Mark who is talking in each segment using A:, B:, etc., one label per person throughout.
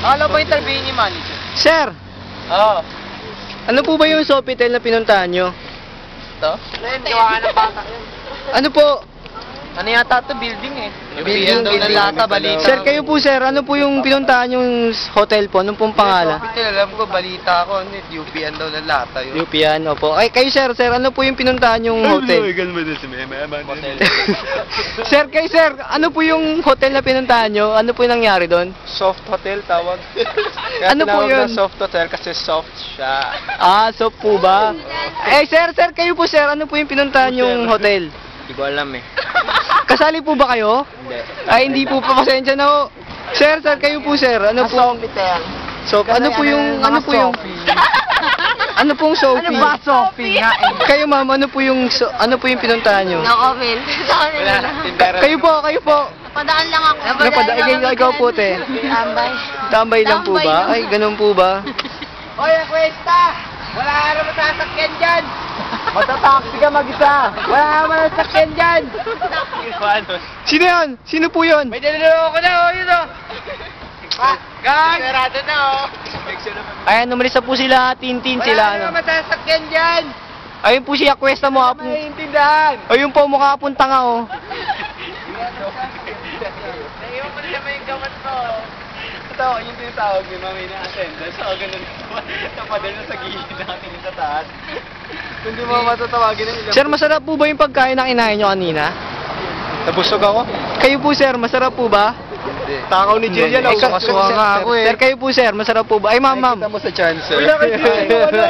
A: Akala ba interviewin ni manager?
B: Sir,
A: Oo.
B: ano po ba yung Sofitel na pinuntahan nyo?
A: Ito? Gawa ng bata yun.
B: Ano po?
A: Ano yata ito? Building eh.
B: Building,
A: daw ng lata, balita.
B: Sir, kayo po sir, ano po yung pinuntahan yung hotel po? Anong pong pangalan?
A: Sofitel, alam ko, balita ako. UPN daw ng lata yun.
B: UP yan, opo. Ay, kayo sir, ano po yung pinuntahan yung hotel?
A: Hotel.
B: Sir, kayo sir, ano po yung hotel na pinuntahan nyo? Ano po yung nangyari doon?
A: Soft hotel tawag. Kaya
B: Ano po
A: tinawag
B: yun?
A: na soft hotel kasi soft siya.
B: Ah, so po ba? Eh, sir, kayo po sir, ano po yung pinuntahan yung hotel?
A: Hindi ko alam eh.
B: Kasali po ba kayo?
A: Hindi.
B: Ay, hindi po pa, pasensya na ho. Sir, kayo po sir, ano po?
A: Sofitel.
B: So, ano po yung, ano Ano pong Sophie?
A: Ano ba Sophie nga eh?
B: Kayo ma'am, ano po yung pinuntahan nyo?
C: No comment. Sa kanila
A: Wala.
C: lang.
A: Tindera.
B: Kayo po.
C: Napadaan lang ako.
B: Ikaw po te.
C: Tambay.
B: Tambay lang po ba? Ay, ganun po ba?
A: Hoy, Cuesta! Wala ka naman sasakyan dyan! Matataksi ka mag-isa! Wala ka naman sasakyan dyan!
B: Sino yan? Sino po yun?
A: May dalilo ko na, oh, yun, oh! Gang! Sarado na, oh!
B: Ayan, umalis na po sila, Tintin sila.
A: Wala ka naman sasakyan dyan!
B: Ayun po siya, Cuesta mo.
A: Wala maiintindahan!
B: Ayun po, mukha pong tanga oh.
A: Naiwan ko na naman yung gamat ko. Ito, yung tinatawag ni Mami na attendance. So, ganun. Napadala sa gilid natin sa taas. Hindi mo matatawagin ng ilang...
B: Sir, masarap po ba yung pagkain na kinain nyo kanina?
A: Nabusog ako?
B: Kayo po sir, masarap po ba?
A: Hindi. Takaw ni Jillian,
B: Suka
A: nga ako eh.
B: Sir, kayo po sir, masarap po ba? Ay ma'am.
A: Nakikita mo sa chancer.
B: Wala kayo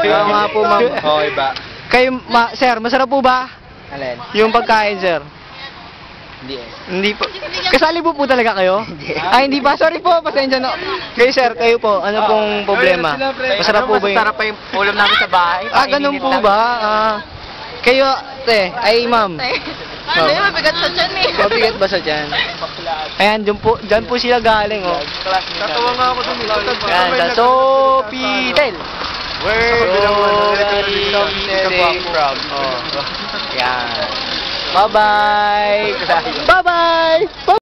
B: Kaya nga po ma'am.
A: Okay ba?
B: Kayo, sir, masarap po ba?
A: Alin?
B: Yung pagkain sir?
A: Hindi eh.
B: Hindi po. Kasali po talaga kayo? Ay, hindi pa. Sorry po, pasensya na. Kayo sir, kayo po, ano pong problema? Masarap po ba yung...
A: Masarap pa yung ulam namin sa bahay.
B: Ah, ganun po ba? Kayo, te, ay ma'am.
C: Ano yun? Mabigat sa tiyan eh.
B: Mabigat ba sa dyan? Ayan, dyan po sila galing, oh.
A: Tatawa nga ako dun.
B: Ayan, sa Sofitel.
A: Sofitel.
B: Oh. Yan. Bye-bye. Bye-bye.